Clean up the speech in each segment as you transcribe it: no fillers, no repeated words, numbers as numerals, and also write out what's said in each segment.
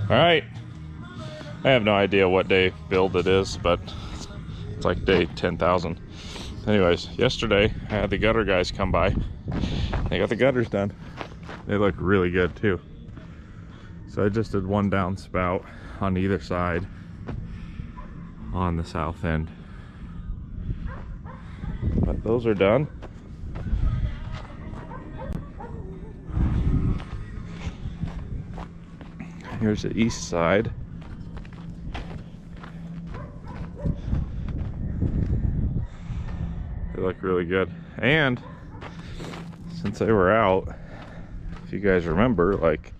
Alright, I have no idea what day build it is, but it's like day 10,000. Anyways, yesterday I had the gutter guys come by. They got the gutters done. They look really good too. So I just did one downspout on either side on the south end. But those are done. Here's the east side. They look really good. And since they were out, if you guys remember, like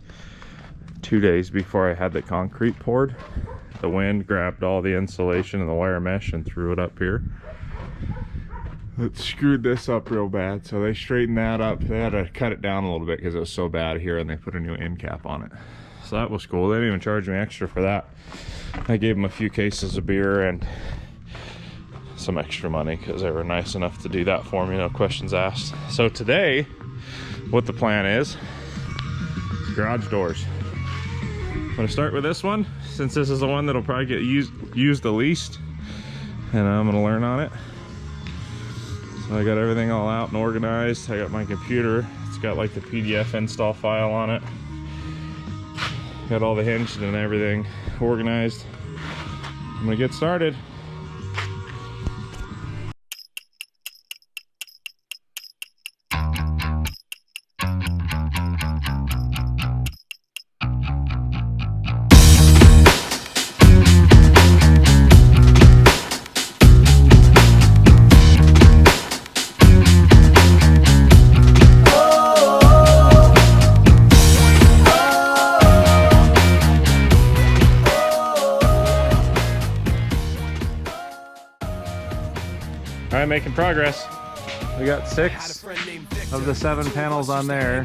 2 days before I had the concrete poured, the wind grabbed all the insulation and the wire mesh and threw it up here. It screwed this up real bad, so they straightened that up. They had to cut it down a little bit because it was so bad here, and they put a new end cap on it. So that was cool. They didn't even charge me extra for that. I gave them a few cases of beer and some extra money because they were nice enough to do that for me, no questions asked. So today, what the plan is garage doors. I'm gonna start with this one since this is the one that'll probably get used the least, and I'm gonna learn on it. So I got everything all out and organized. I got my computer. It's got like the PDF install file on it. Got all the hinges and everything organized. I'm gonna get started. All right, making progress. We got 6 of the 7 panels on there.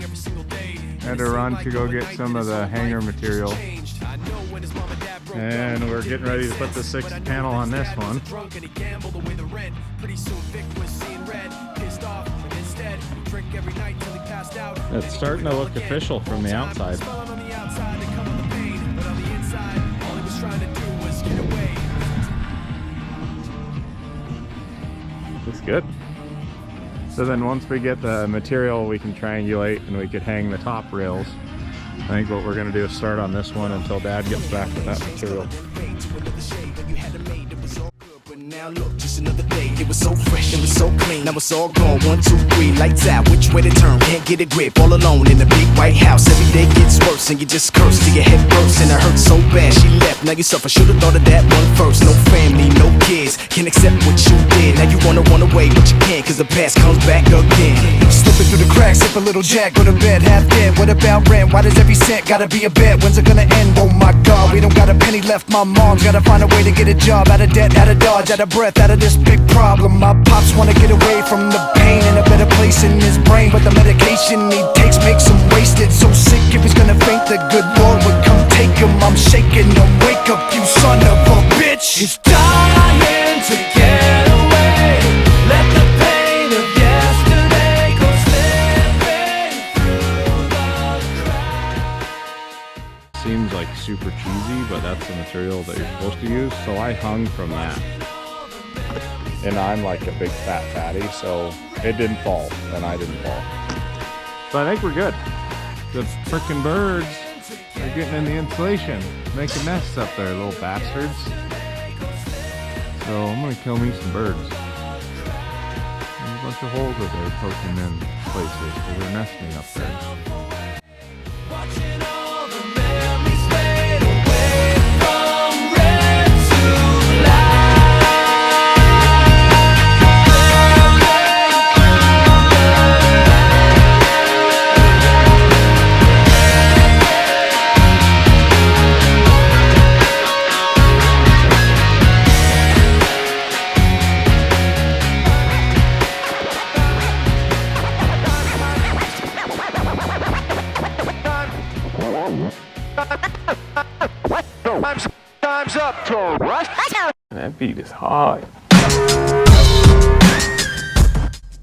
I had to run to go get some of the hanger material. And we're getting ready to put the 6th panel on this one. It's starting to look official from the outside. Looks good. So then once we get the material, we can triangulate and we could hang the top rails. I think what we're going to do is start on this one until Dad gets back with that material. Now look, just another day. It was so fresh, it was so clean. Now it's all gone. 1, 2, 3, lights out. Which way to turn? Can't get a grip. All alone in the big white house. Every day gets worse, and you just curse till your head bursts. And it hurts so bad. She left. Now you suffer. Should've thought of that one first. No family, no kids. Can't accept what you did. Now you wanna run away, but you can't, cause the past comes back again. Slipping through the cracks, sip a little jack, go to bed half dead. What about rent? Why does every cent gotta be a bet? When's it gonna end? Oh my God, we don't got a penny left. My mom's gotta find a way to get a job. Out of debt, out of dodge, out of breath, out of this big problem. My pops wanna get away from the pain, in a better place in his brain, but the medication he takes makes him wasted. So sick, if he's gonna faint, the good Lord would come take him. I'm shaking him, wake up, you son of a bitch. He's dying to get away. Let the pain of yesterday go slipping through the cracks. Seems like super cheesy, but that's the material that you're supposed to use, so I hung from that. And I'm like a big fat fatty, so it didn't fall, and I didn't fall. So I think we're good. The frickin' birds are getting in the insulation, making nests up there, little bastards. So I'm gonna kill me some birds. There's a bunch of holes that they're poking in places, so they're nesting up there. Time's up, Tom. That beat is high.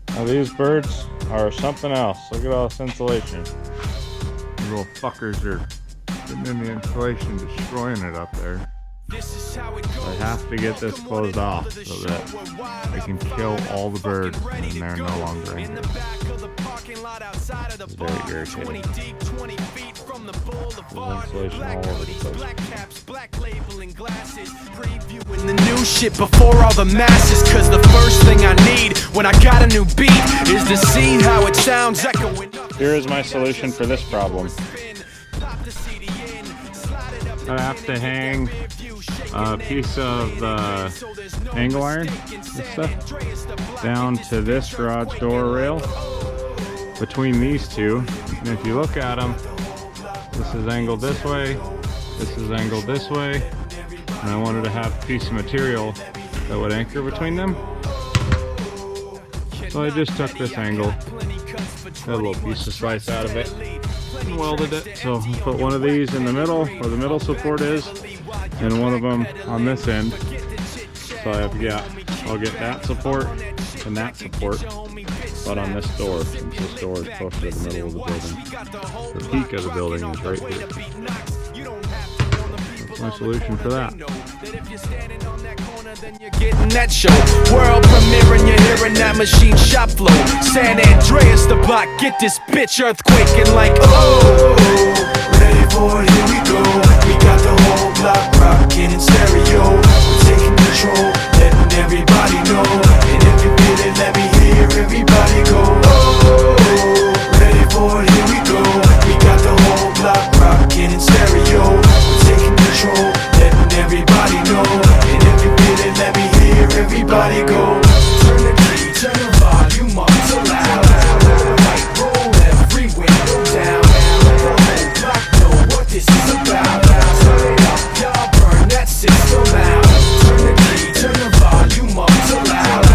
Now these birds are something else. Look at all this insulation. These little fuckers are Putting in the insulation, destroying it up there. I have to get this closed off so that I can kill all the birds and they're no longer in here. It's very irritating. There's insulation all over the place. The new shit before all the masses, cause the first thing I need when I got a new beat is to see how it sounds echoing. Here is my solution for this problem. I have to hang a piece of angle iron, this stuff, down to this garage door rail between these two. And if you look at them, this is angled this way, this is angled this way, and I wanted to have a piece of material that would anchor between them. So I just took this angle, got a little piece of slice out of it, and welded it. So I'll put one of these in the middle, where the middle support is, and one of them on this end. So I'll get that support and that support, but on this door, since this door is close to the middle of the building. The peak of the building is right here. That's my solution for that. Then you're getting that show. World premiere and you're hearing that machine shop flow. San Andreas the block, get this bitch earthquaking like oh. Ready for it, here we go. We got the whole block rocking in stereo. We're taking control, letting everybody know. And if you feel it, let me hear everybody go oh. Ready for it, here we go. We got the whole block rocking in stereo. We're taking control, letting everybody know. And if you feel it, let me hear everybody go. Turn the key, turn the volume up to loud. Right, roll every window down. Let the whole block know what this is about. Turn it up, y'all burn that system out. Turn the key, turn the volume up to loud.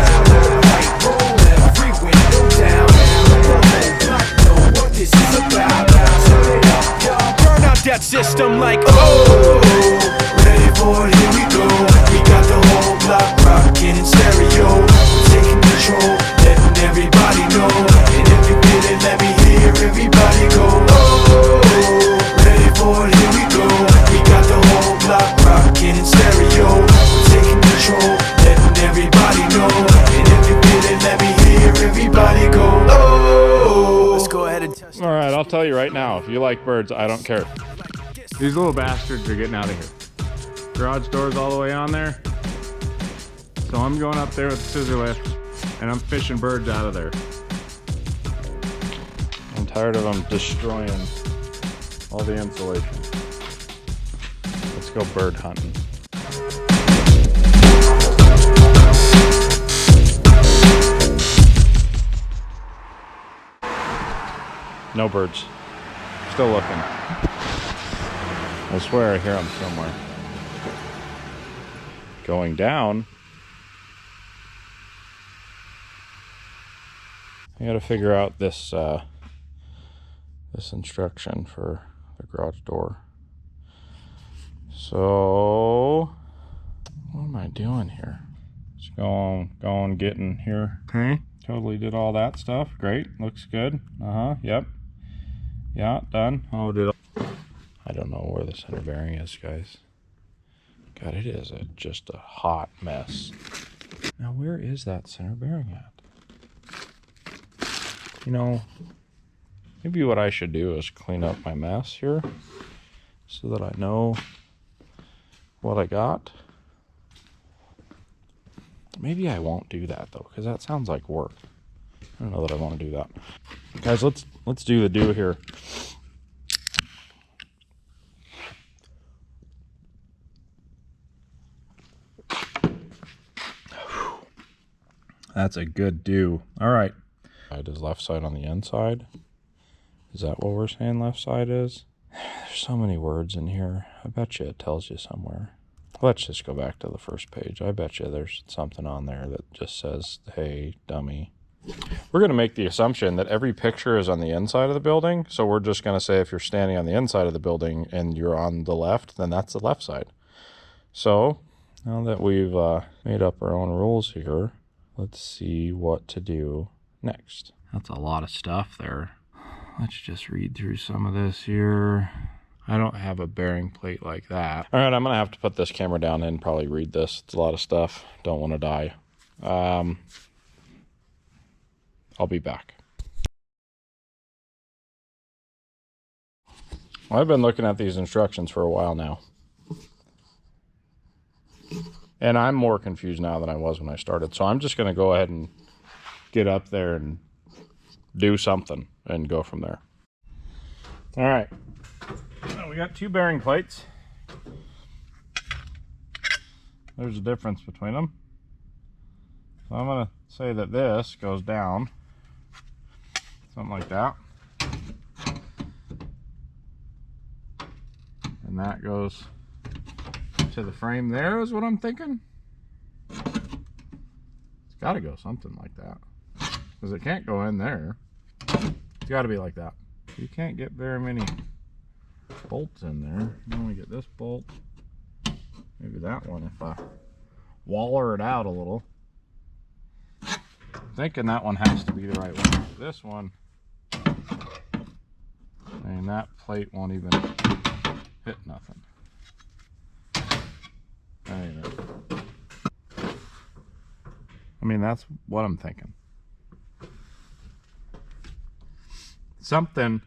Right, roll every window down. Let the whole block know what this is about. Turn it up, y'all burn out that system like oh. Ready for it, here we go. We got the whole block rocking in stereo. We're taking control, letting everybody know. And if you feel it, let me hear everybody go oh. Ready for it, here we go. We got the whole block rocking in stereo. We're taking control, letting everybody know. And if you feel it, let me hear everybody go oh. Let's go ahead and test. All right, I'll tell you right now, if you like birds, I don't care. These little bastards are getting out of here. Garage door's all the way on there. So I'm going up there with the scissor lift and I'm fishing birds out of there. I'm tired of them destroying all the insulation. Let's go bird hunting. No birds. Still looking. I swear I hear them somewhere. Going down. I gotta figure out this this instruction for the garage door. So what am I doing here? Just going getting here. Okay. Totally did all that stuff. Great. Looks good. Yep. Yeah, done. Oh, I don't know where the center bearing is, guys. God, it is just a hot mess. Now, where is that center bearing at? You know, maybe what I should do is clean up my mess here so that I know what I got. Maybe I won't do that, though, because that sounds like work. I don't know that I want to do that. Guys, let's do the do here. That's a good do. All right. Is left side on the inside? Is that what we're saying left side is? There's so many words in here. I bet you it tells you somewhere. Let's just go back to the first page. I bet you there's something on there that just says, hey, dummy. We're going to make the assumption that every picture is on the inside of the building. So we're just going to say if you're standing on the inside of the building and you're on the left, then that's the left side. So now that we've made up our own rules here, let's see what to do next. That's a lot of stuff there. Let's just read through some of this here. I don't have a bearing plate like that. All right, I'm gonna have to put this camera down and probably read this. It's a lot of stuff. Don't want to die. I'll be back. Well, I've been looking at these instructions for a while now. And I'm more confused now than I was when I started. So I'm just going to go ahead and get up there and do something and go from there. All right. So we got 2 bearing plates. There's a difference between them. So I'm going to say that this goes down. Something like that. And that goes to the frame there is what I'm thinking. It's got to go something like that. Because it can't go in there. It's got to be like that. You can't get very many bolts in there. You only get this bolt. Maybe that one if I waller it out a little. I'm thinking that one has to be the right one. This one, and that plate won't even hit nothing. Anyway. I mean, that's what I'm thinking. Something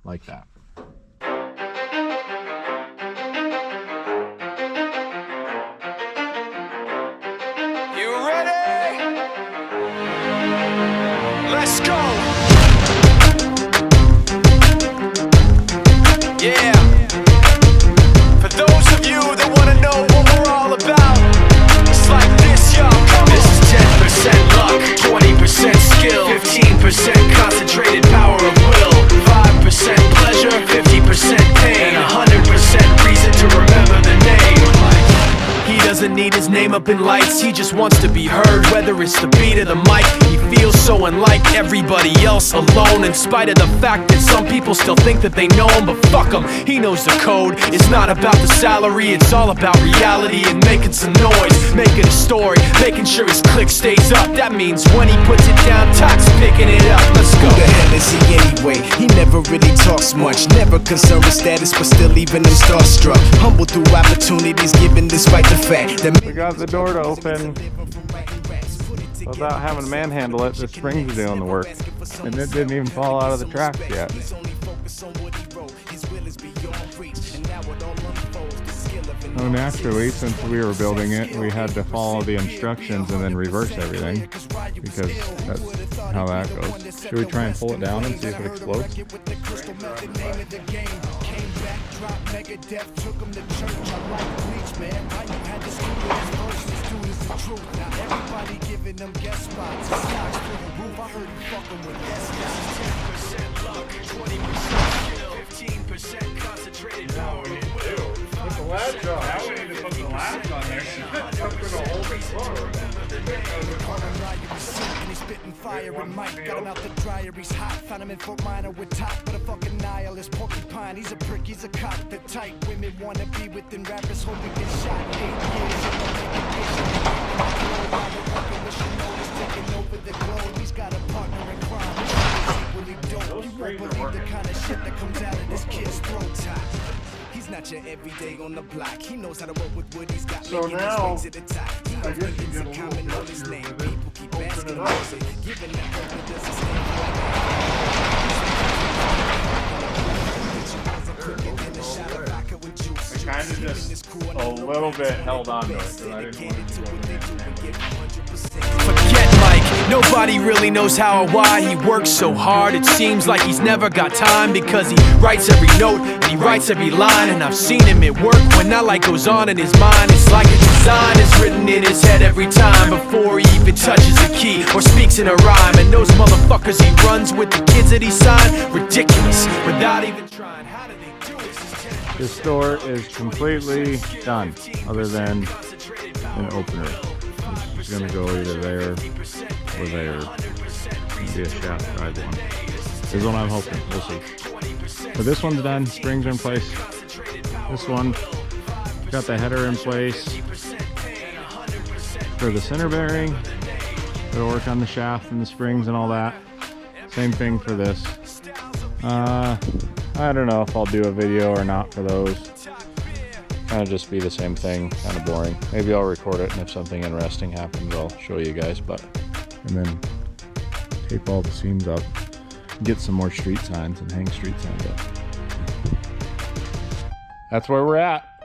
like that. You ready? Let's go. Yeah. For those of you that want to know what we're all about, it's like this, y'all. This is 10% luck, 20% skill, 15% concentrated power of will, 5% pleasure, 50% pain, and 100% reason to remember the name. He doesn't need his name up in lights, he just wants to be heard, whether it's the beat or the mic. He feels so unlike everybody else, alone, in spite of the fact that some people still think that they know him. But fuck him, he knows the code. It's not about the salary, it's all about reality and making some noise, making a story, making sure his click stays up. That means when he puts it down, Todd's picking it up. Let's go. Who the hell is he anyway? He never really talks much, never concerned with status, but still leaving him starstruck. Humble through opportunities given despite the fact that we got the door to open without having to manhandle it. The springs are doing the work, and it didn't even fall out of the tracks yet. So naturally, since we were building it, we had to follow the instructions and then reverse everything, because that's how that goes. Should we try and pull it down and see if it explodes? Everybody giving them guest spots. Stocks through the roof. I heard you fucking with guest spots. 10% luck, 20% skill, 15% concentrated power. Put the latch on. Now we need to put the latch on there. That's gonna hold it forward. And he's spitting fire and Mike got him out the dryer, he's hot. Found him in Fort Minor with top, but a fucking nihilist porcupine. He's a prick, he's a cop. The type women wanna be within rappers, hope he gets shot. 8 years in the making. Taking over the globe, he's got a partner in crime. Equally dope. You won't believe the kind of shit that comes out of this kid's throat. He's not your everyday on the block. He knows how to work with what he's got. So now, to the top. He knows what it's in common on his name. People keep asking about it. Giving that hope it doesn't I kind of just a little bit held on to it because I didn't want to go to Forget Mike, nobody really knows how or why he works so hard. It seems like he's never got time, because he writes every note and he writes every line. And I've seen him at work when that light goes on in his mind. It's like a design is written in his head every time, before he even touches a key or speaks in a rhyme. And those motherfuckers he runs with, the kids that he signed, ridiculous, without even trying. How do they do it? This door is completely done, other than an opener. It's gonna go either there or there. It'll be a shaft drive one. This is what I'm hoping. We'll see. But this one's done. Springs are in place. This one got the header in place for the center bearing. It'll work on the shaft and the springs and all that. Same thing for this. I I don't know if I'll do a video or not for those. Kind of just be the same thing, kind of boring. Maybe I'll record it, and if something interesting happens, I'll show you guys. And then tape all the seams up, get some more street signs and hang street signs up. That's where we're at.